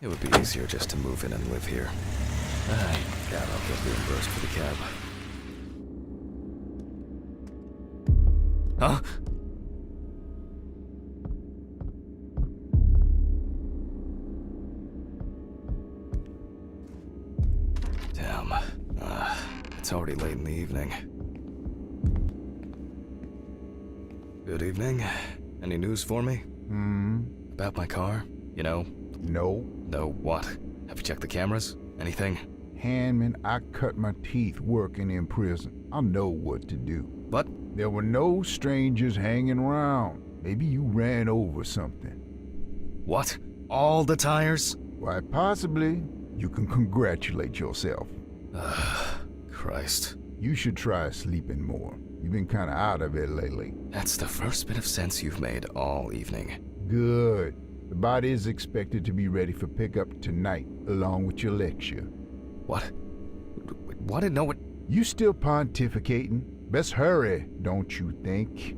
It would be easier just to move in and live here. I doubt I'll get reimbursed for the cab. Huh? Damn. It's already late in the evening. Good evening. Any news for me? About my car? You know? No. No what? Have you checked the cameras? Anything? Handman, I cut my teeth working in prison. I know what to do. What? There were no strangers hanging around. Maybe you ran over something. What? All the tires? Why, possibly. You can congratulate yourself. Christ. You should try sleeping more. You've been kinda out of it lately. That's the first bit of sense you've made all evening. Good. The body is expected to be ready for pickup tonight, along with your lecture. What? What? No, what? You still pontificating? Best hurry, don't you think?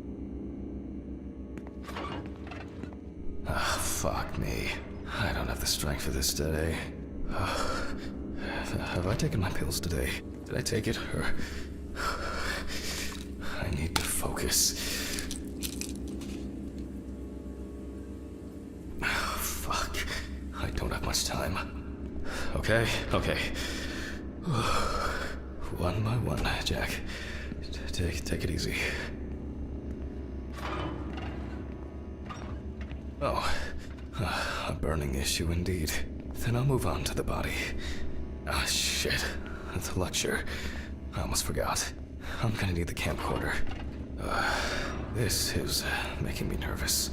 Fuck me. I don't have the strength for this today. Have I taken my pills today? Did I take it, or... I need to focus. Fuck. I don't have much time. Okay. One by one, Jack. Take it easy. Oh, a burning issue indeed. Then I'll move on to the body. Ah, shit. The lecture. I almost forgot. I'm gonna need the camcorder. This is making me nervous.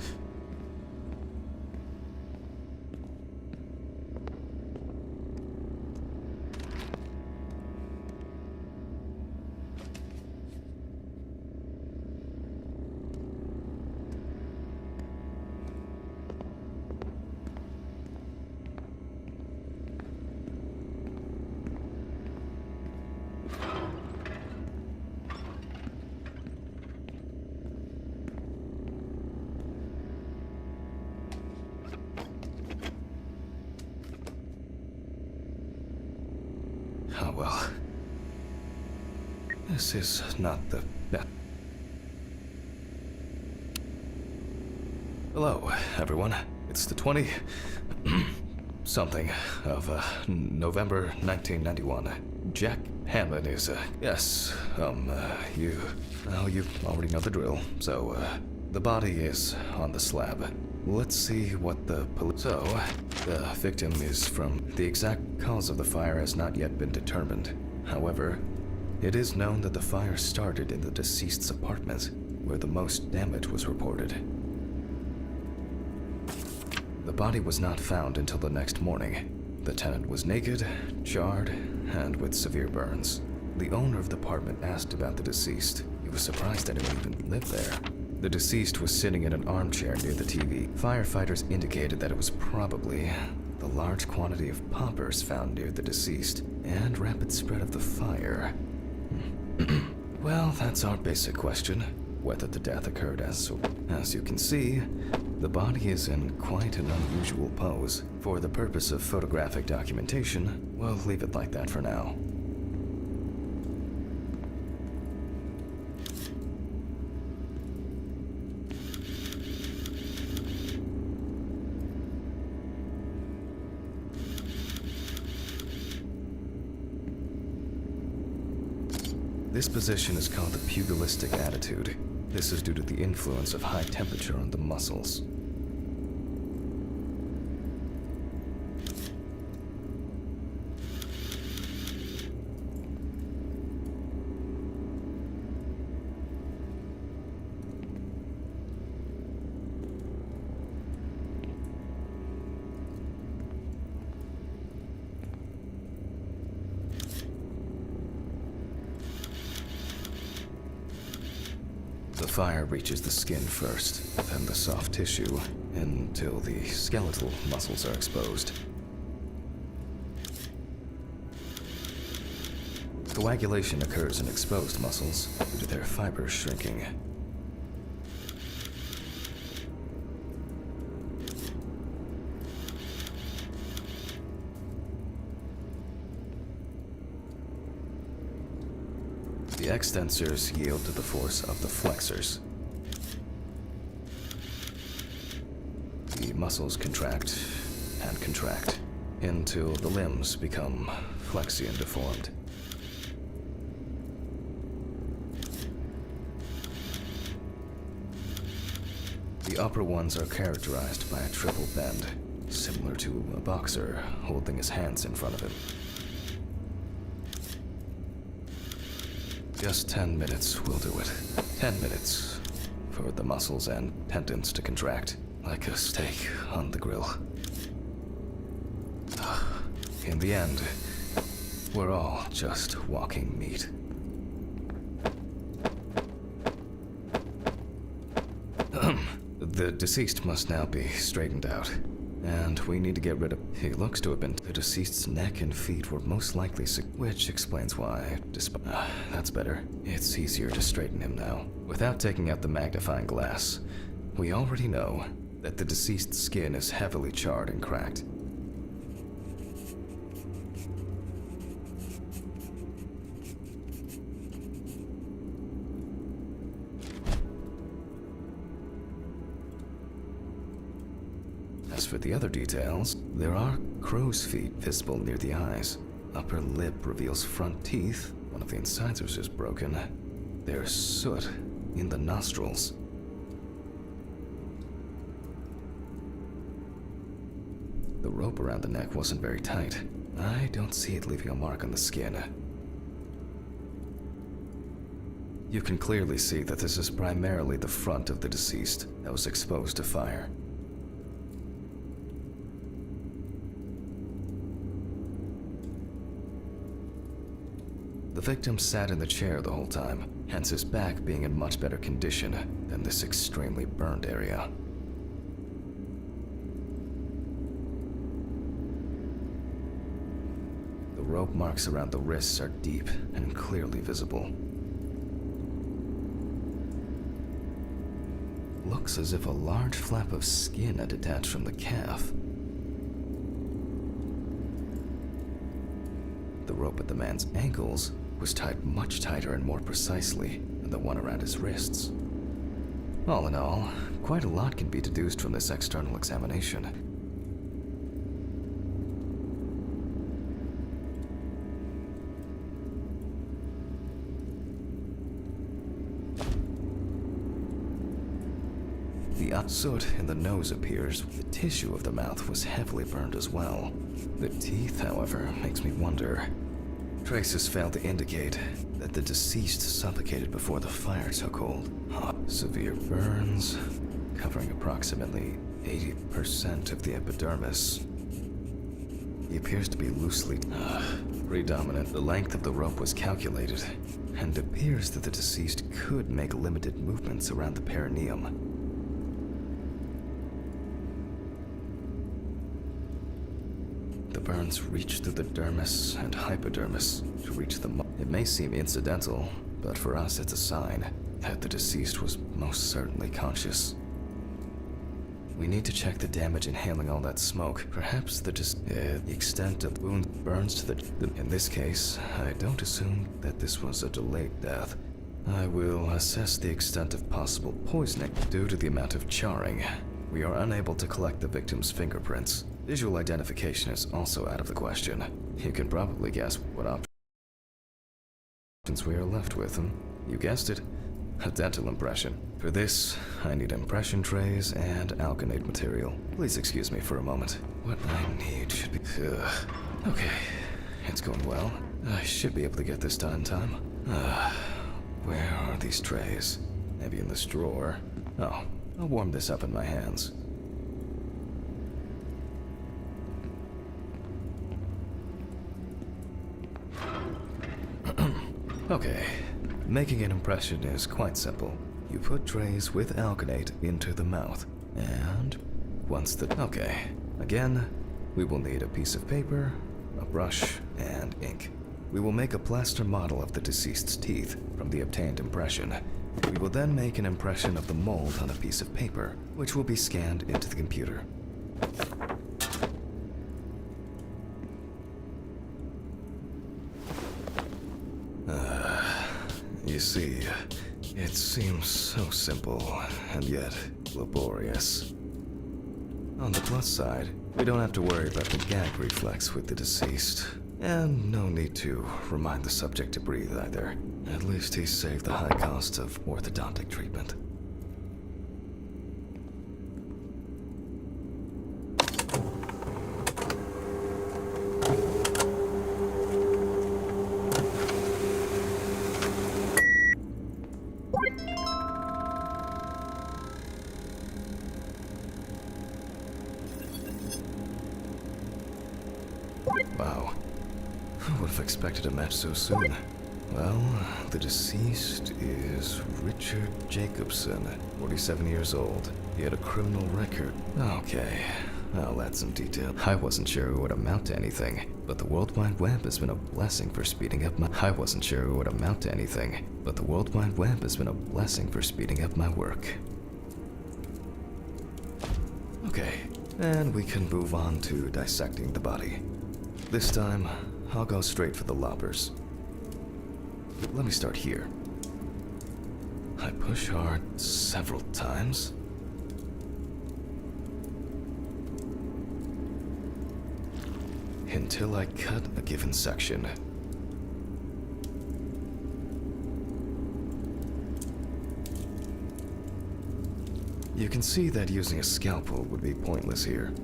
Oh well. This is not the best. Hello, everyone. It's the 20... something of November 1991. Jack Hammond is, yes, you... Well, you already know the drill. So, the body is on the slab. Let's see what the police... So, the victim is from... The exact cause of the fire has not yet been determined. However, it is known that the fire started in the deceased's apartment, where the most damage was reported. The body was not found until the next morning. The tenant was naked, charred, and with severe burns. The owner of the apartment asked about the deceased. He was surprised that anyone even lived there. The deceased was sitting in an armchair near the TV. Firefighters indicated that it was probably the large quantity of poppers found near the deceased and rapid spread of the fire. Well, that's our basic question. Whether the death occurred as you can see, the body is in quite an unusual pose. For the purpose of photographic documentation, we'll leave it like that for now. This position is called the pugilistic attitude. This is due to the influence of high temperature on the muscles. The fire reaches the skin first, then the soft tissue, until the skeletal muscles are exposed. Coagulation occurs in exposed muscles due to their fibers shrinking. The extensors yield to the force of the flexors. The muscles contract and contract until the limbs become flexy and deformed. The upper ones are characterized by a triple bend, similar to a boxer holding his hands in front of him. Just 10 minutes will do it. 10 minutes for the muscles and tendons to contract like a steak on the grill. In the end, we're all just walking meat. The deceased must now be straightened out, and we need to get rid of... He looks to have been... The deceased's neck and feet were most likely which explains why, that's better. It's easier to straighten him now. Without taking out the magnifying glass, we already know that the deceased's skin is heavily charred and cracked. As for the other details, there are crow's feet visible near the eyes. Upper lip reveals front teeth. One of the incisors is broken. There's soot in the nostrils. The rope around the neck wasn't very tight. I don't see it leaving a mark on the skin. You can clearly see that this is primarily the front of the deceased that was exposed to fire. The victim sat in the chair the whole time, hence his back being in much better condition than this extremely burned area. The rope marks around the wrists are deep and clearly visible. Looks as if a large flap of skin had detached from the calf. The rope at the man's ankles was tied much tighter and more precisely than the one around his wrists. All in all, quite a lot can be deduced from this external examination. The soot in the nose appears. The tissue of the mouth was heavily burned as well. The teeth, however, makes me wonder. Traces failed to indicate that the deceased suffocated before the fire took hold. Severe burns, covering approximately 80% of the epidermis. He appears to be loosely predominant. The length of the rope was calculated, and it appears that the deceased could make limited movements around the perineum. The burns reach through the dermis and hypodermis to reach the It may seem incidental, but for us it's a sign that the deceased was most certainly conscious. We need to check the damage inhaling all that smoke. Perhaps the extent of the wound burns to the... In this case, I don't assume that this was a delayed death. I will assess the extent of possible poisoning. Due to the amount of charring, we are unable to collect the victim's fingerprints. Visual identification is also out of the question. You can probably guess what options we are left with. You guessed it, a dental impression. For this, I need impression trays and alkanate material. Please excuse me for a moment. What I need should be... Okay, it's going well. I should be able to get this done in time. Where are these trays? Maybe in this drawer. Oh, I'll warm this up in my hands. Okay, making an impression is quite simple. You put trays with alkanate into the mouth, and once the... Okay, again, we will need a piece of paper, a brush, and ink. We will make a plaster model of the deceased's teeth from the obtained impression. We will then make an impression of the mold on a piece of paper, which will be scanned into the computer. You see, it seems so simple, and yet laborious. On the plus side, we don't have to worry about the gag reflex with the deceased. And no need to remind the subject to breathe either. At least he's saved the high costs of orthodontic treatment. Wow. Who would have expected a match so soon? Well, the deceased is Richard Jacobson, 47 years old. He had a criminal record. Okay, I'll add some detail. I wasn't sure it would amount to anything, but the World Wide Web has been a blessing for speeding up my... I wasn't sure it would amount to anything, but the World Wide Web has been a blessing for speeding up my work. Okay, and we can move on to dissecting the body. This time, I'll go straight for the loppers. Let me start here. I push hard several times. Until I cut a given section. You can see that using a scalpel would be pointless here.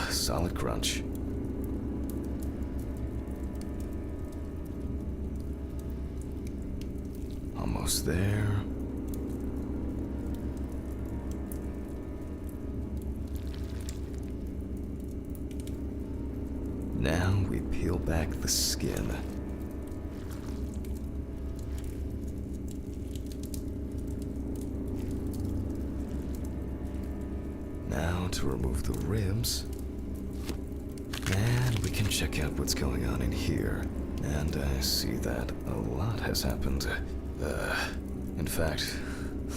Solid crunch. Almost there. Now we peel back the skin. Now to remove the ribs. And we can check out what's going on in here. And I see that a lot has happened. In fact,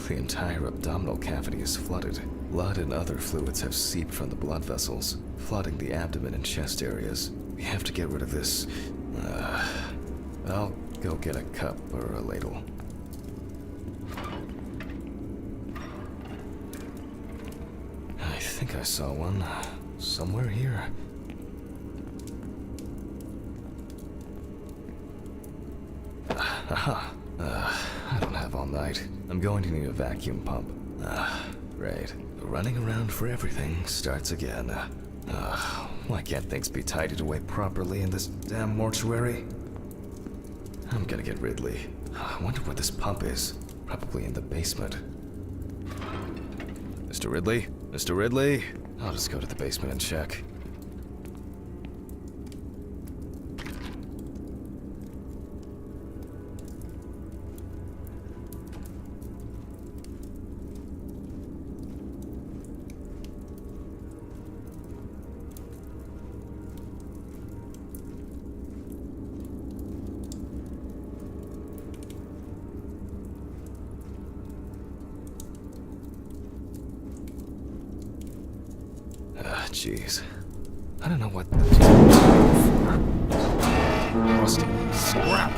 the entire abdominal cavity is flooded. Blood and other fluids have seeped from the blood vessels, flooding the abdomen and chest areas. We have to get rid of this. I'll go get a cup or a ladle. I think I saw one somewhere here. Aha. I don't have all night. I'm going to need a vacuum pump. Right. Running around for everything starts again. Why can't things be tidied away properly in this damn mortuary? I'm gonna get Ridley. I wonder where this pump is. Probably in the basement. Mr. Ridley? Mr. Ridley? I'll just go to the basement and check. Jeez. I don't know what that's for. Rusty scrap!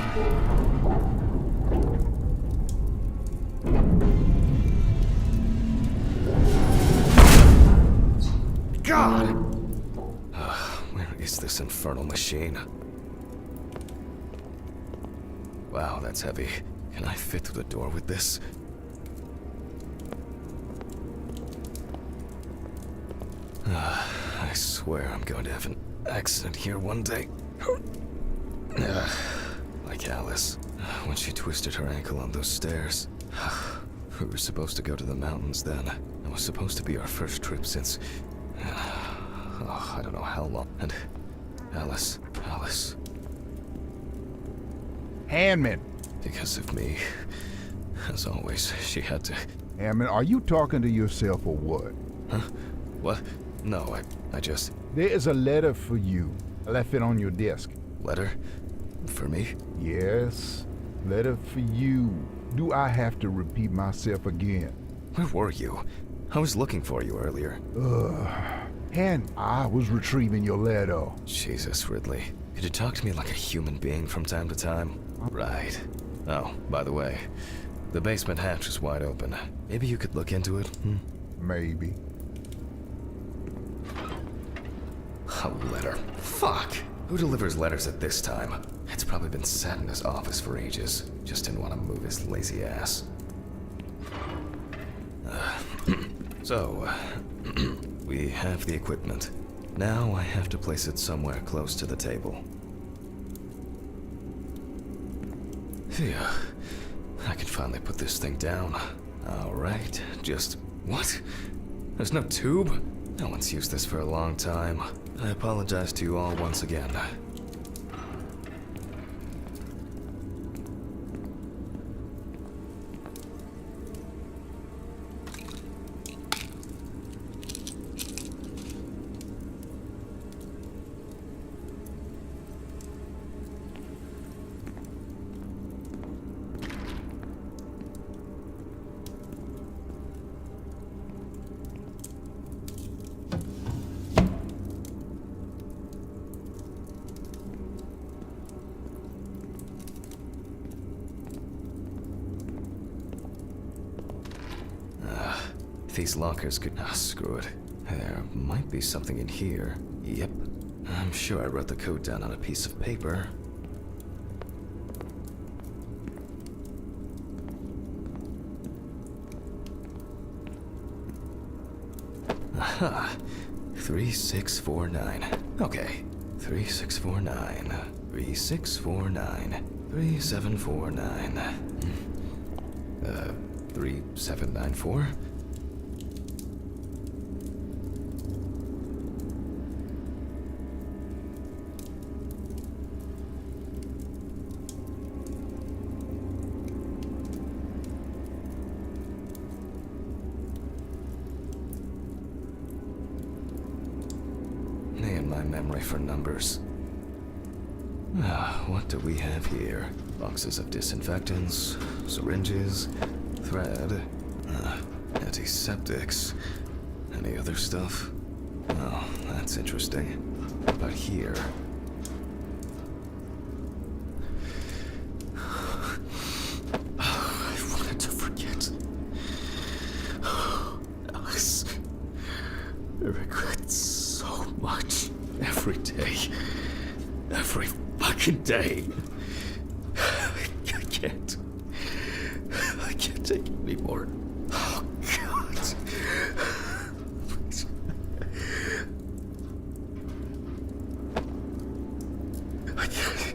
God! Where is this infernal machine? Wow, that's heavy. Can I fit through the door with this? I swear I'm going to have an accident here one day. Like Alice, when she twisted her ankle on those stairs. We were supposed to go to the mountains then. It was supposed to be our first trip since... I don't know how long. And Alice. Handman! Because of me. As always, she had to... Handman, are you talking to yourself or what? Huh? What? No, I just... There is a letter for you. I left it on your desk. Letter? For me? Yes. Letter for you. Do I have to repeat myself again? Where were you? I was looking for you earlier. And I was retrieving your letter. Jesus, Ridley. Could you talk to me like a human being from time to time? Right. Oh, by the way, the basement hatch is wide open. Maybe you could look into it? Maybe. A letter. Fuck! Who delivers letters at this time? It's probably been sat in his office for ages. Just didn't want to move his lazy ass. We have the equipment. Now I have to place it somewhere close to the table. Phew. I can finally put this thing down. Alright, just... What? There's no tube? No one's used this for a long time. I apologize to you all once again. These lockers could... screw it. There might be something in here. Yep. I'm sure I wrote the code down on a piece of paper. Aha. 3649. Okay. 3649. 3649. 3749. 3794? My memory for numbers. What do we have here? Boxes of disinfectants, syringes, thread, antiseptics. Any other stuff? Oh, that's interesting. But here... I wanted to forget. Alice, I regret so much. Every day. Every fucking day. I can't. I can't take it anymore. Oh, God. I can't.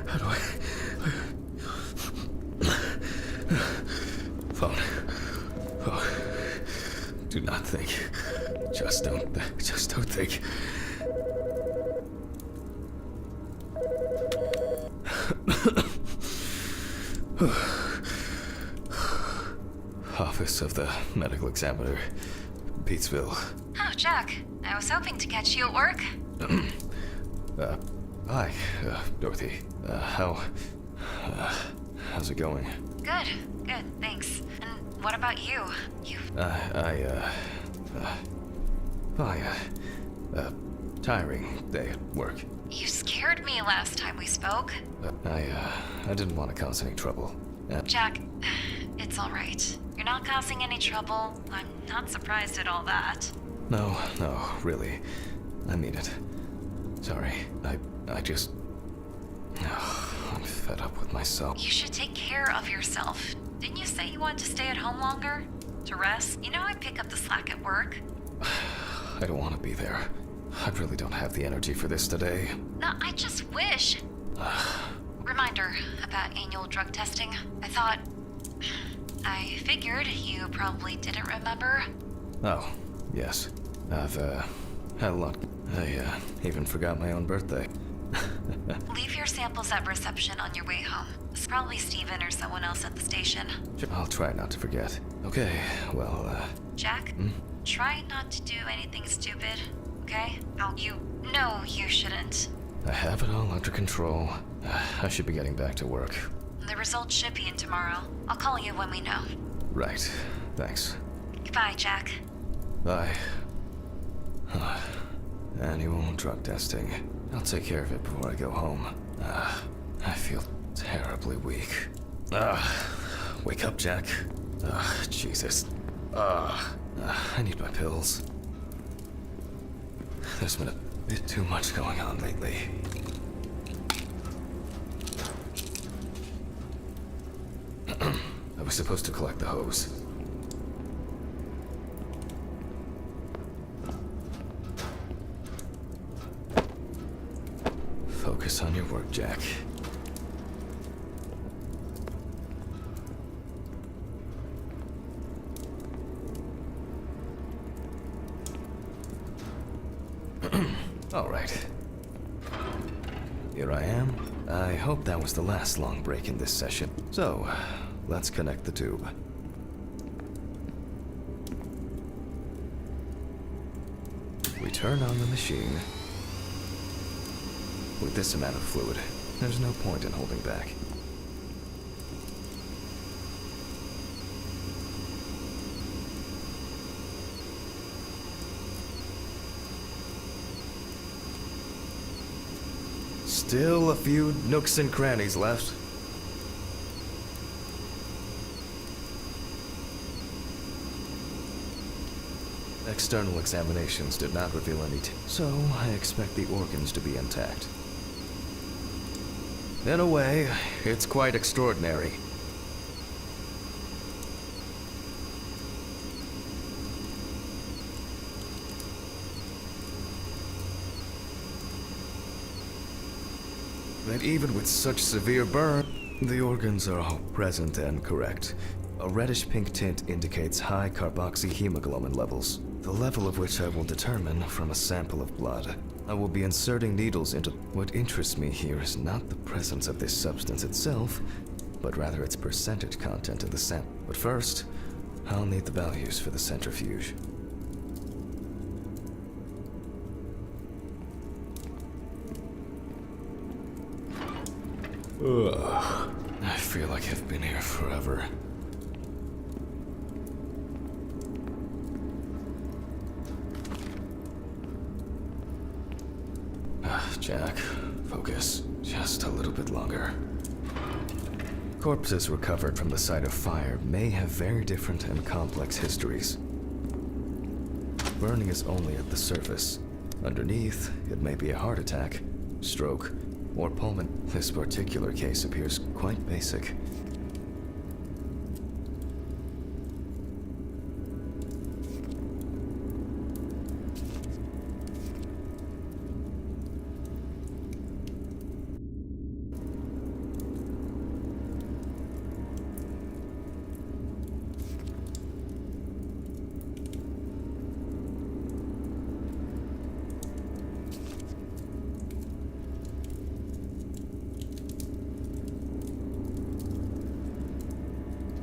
How do I... Phone. Do not think. Just don't think. Office of the Medical Examiner, Peatsville. Oh, Jack. I was hoping to catch you at work. Hi, Dorothy. How's it going? Good, thanks. And what about you? Tiring day at work. You scared me last time we spoke. I didn't want to cause any trouble. Jack, it's all right. You're not causing any trouble. I'm not surprised at all that. No, really. I mean it. Sorry, I just... I'm fed up with myself. You should take care of yourself. Didn't you say you wanted to stay at home longer? To rest? You know I pick up the slack at work. I don't want to be there. I really don't have the energy for this today. No, I just wish. Reminder about annual drug testing. I figured you probably didn't remember. Oh, yes. I've, had a lot. I, even forgot my own birthday. Leave your samples at reception on your way home. It's probably Steven or someone else at the station. I'll try not to forget. Okay, well, Jack, try not to do anything stupid, okay? You know you shouldn't. I have it all under control. I should be getting back to work. The results should be in tomorrow. I'll call you when we know. Right. Thanks. Goodbye, Jack. Bye. Annual drug testing. I'll take care of it before I go home. I feel terribly weak. Wake up, Jack. Jesus. I need my pills. There's been a bit too much going on lately. I was supposed to collect the hose. Focus on your work, Jack. All right. Here I am. I hope that was the last long break in this session. So, let's connect the tube. We turn on the machine. With this amount of fluid, there's no point in holding back. Still a few nooks and crannies left. External examinations did not reveal any so I expect the organs to be intact. In a way, it's quite extraordinary. That even with such severe burn, the organs are all present and correct. A reddish-pink tint indicates high carboxyhemoglobin levels, the level of which I will determine from a sample of blood. I will be inserting needles into... What interests me here is not the presence of this substance itself, but rather its percentage content in the sample. But first, I'll need the values for the centrifuge. Ugh. I feel like I've been here forever. Jack, focus. Just a little bit longer. Corpses recovered from the site of fire may have very different and complex histories. Burning is only at the surface. Underneath, it may be a heart attack, stroke, or pulmonary. This particular case appears quite basic.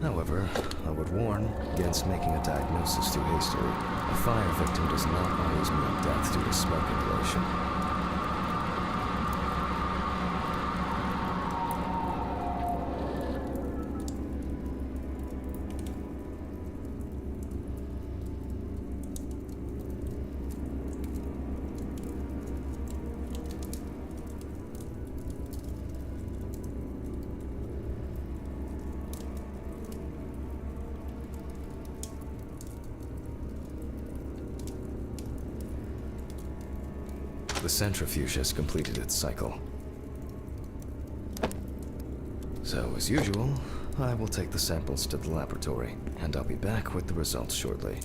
However, I would warn against making a diagnosis too hastily. A fire victim does not always mean death due to smoke inhalation. The centrifuge has completed its cycle. So, as usual, I will take the samples to the laboratory, and I'll be back with the results shortly.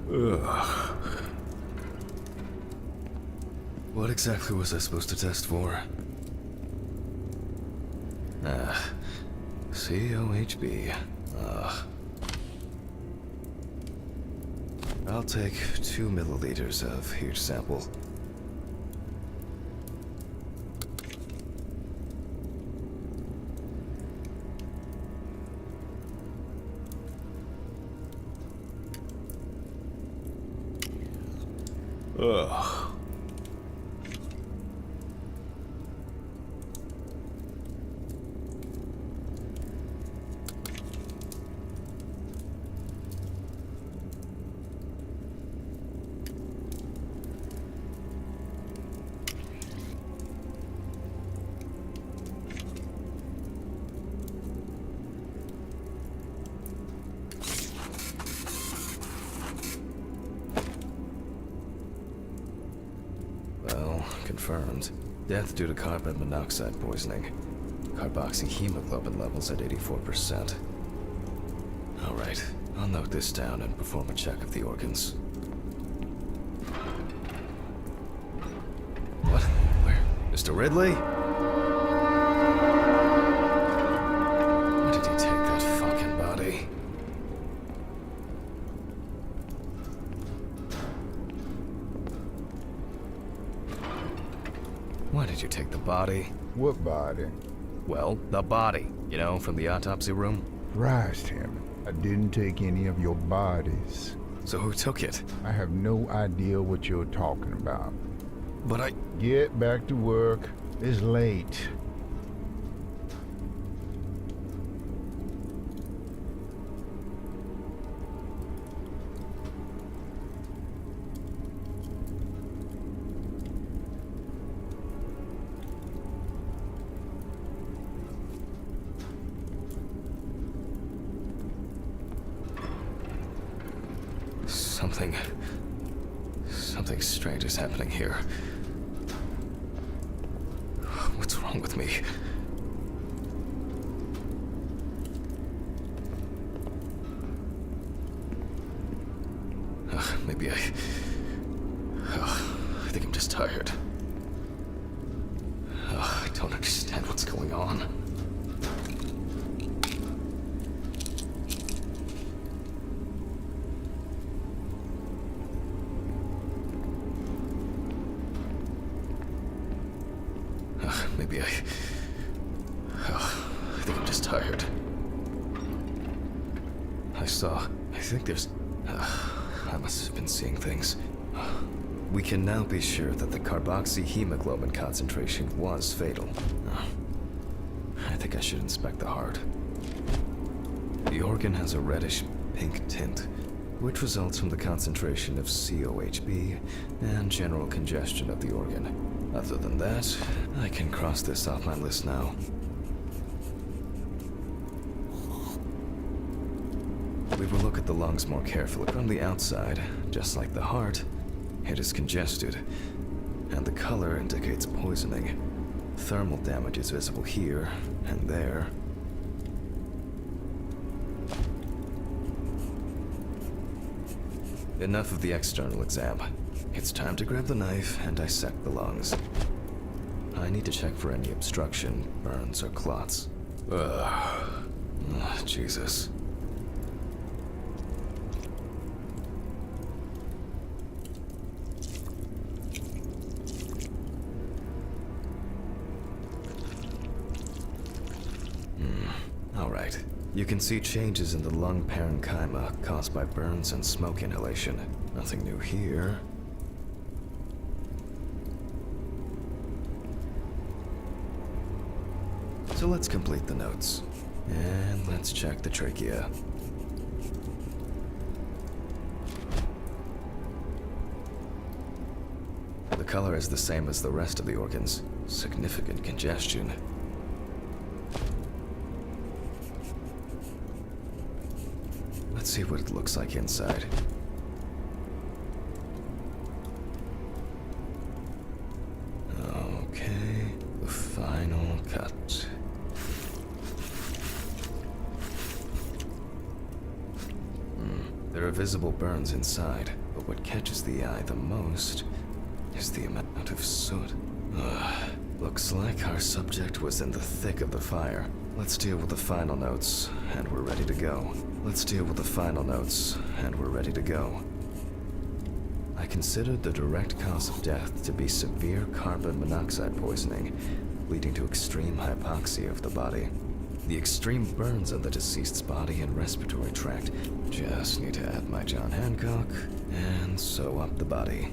Ugh. What exactly was I supposed to test for? COHB. I'll take 2 milliliters of each sample. Ugh. Well, confirmed. Death due to carbon monoxide poisoning. Carboxyhemoglobin levels at 84%. Alright, I'll note this down and perform a check of the organs. What? Where? Mr. Ridley? Why did you take that fucking body? Why did you take the body? What body? Well, the body. You know, from the autopsy room. Christ, Hammond. I didn't take any of your bodies. So who took it? I have no idea what you're talking about. But I... Get back to work. It's late. Something strange is happening here. What's wrong with me? Maybe I think I'm just tired. I don't understand what's going on. Maybe I think I'm just tired. I think there's... I must have been seeing things. We can now be sure that the carboxyhemoglobin concentration was fatal. I think I should inspect the heart. The organ has a reddish pink tint, which results from the concentration of COHB and general congestion of the organ. Other than that, I can cross this off my list now. We will look at the lungs more carefully. From the outside, just like the heart, it is congested, and the color indicates poisoning. Thermal damage is visible here and there. Enough of the external exam. It's time to grab the knife and dissect the lungs. I need to check for any obstruction, burns, or clots. Jesus. All right. You can see changes in the lung parenchyma caused by burns and smoke inhalation. Nothing new here. So let's complete the notes. And let's check the trachea. The color is the same as the rest of the organs. Significant congestion. Let's see what it looks like inside. Okay, the final cut. There are visible burns inside, but what catches the eye the most is the amount of soot. Looks like our subject was in the thick of the fire. Let's deal with the final notes, and we're ready to go. I considered the direct cause of death to be severe carbon monoxide poisoning, leading to extreme hypoxia of the body. The extreme burns on the deceased's body and respiratory tract. Just need to add my John Hancock and sew up the body.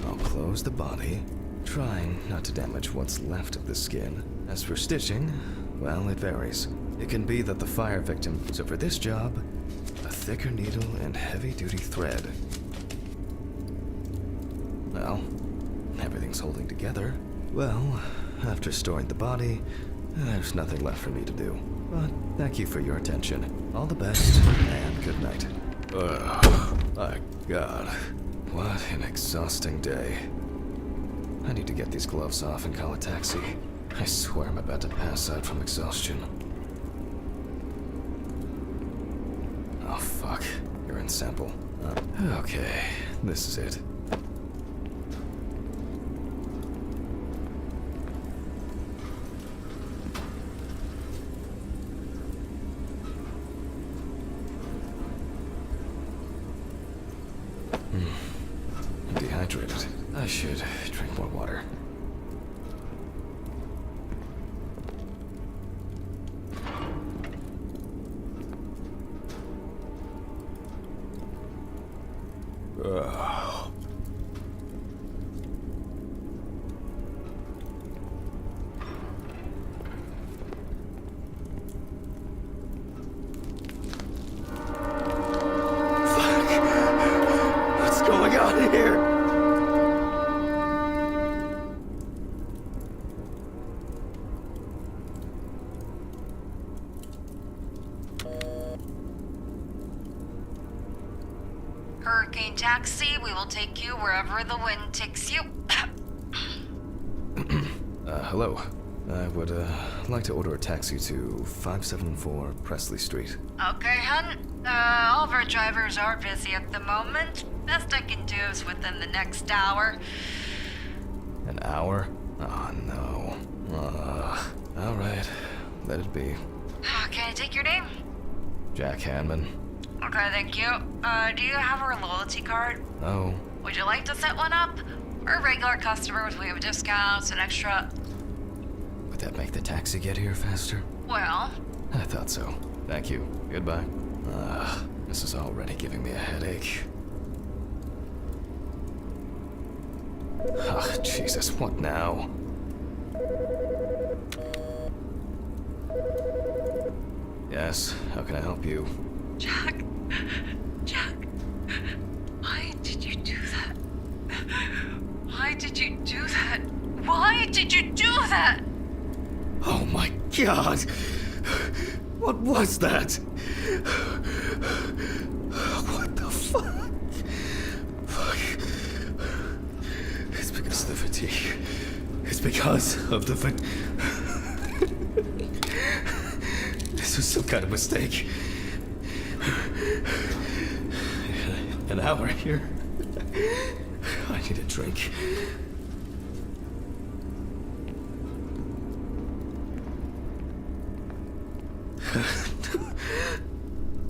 I'll close the body, trying not to damage what's left of the skin. As for stitching, well, it varies. It can be that the fire victim... So for this job, a thicker needle and heavy-duty thread. Well, everything's holding together. Well, after storing the body, there's nothing left for me to do. But thank you for your attention. All the best, and good night. My God. What an exhausting day. I need to get these gloves off and call a taxi. I swear I'm about to pass out from exhaustion. Oh, fuck. You're in sample. Okay, this is it. I'm dehydrated. I should drink more water. Ugh. What's going on here? Hurricane Taxi, we will take you wherever the wind takes you. Hello. I would, like to order a taxi to 574 Presley Street. Okay, hun. All of our drivers are busy at the moment. Best I can do is within the next hour. An hour? Oh, no. Alright. Let it be. Can I take your name? Jack Hanman. Okay, thank you. Do you have our loyalty card? Oh. Would you like to set one up? We're regular customers, we have discounts and extra... Would that make the taxi get here faster? Well... I thought so. Thank you. Goodbye. This is already giving me a headache. Ah, Jesus, what now? Yes, how can I help you? Jack, why did you do that? Why did you do that? Why did you do that? Oh my God! What was that? What the fuck? Fuck. It's because of the fatigue. It's because of the This was some kind of mistake. An hour here. I need a drink.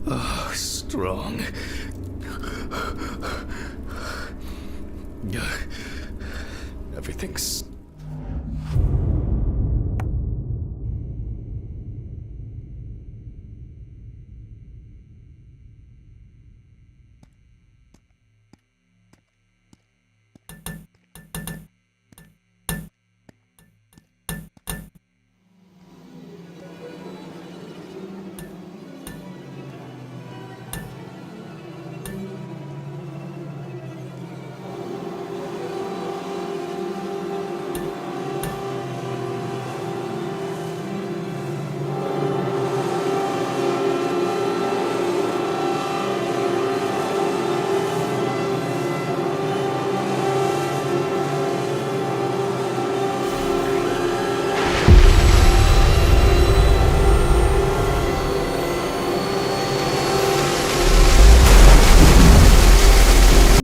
Oh, strong. Everything's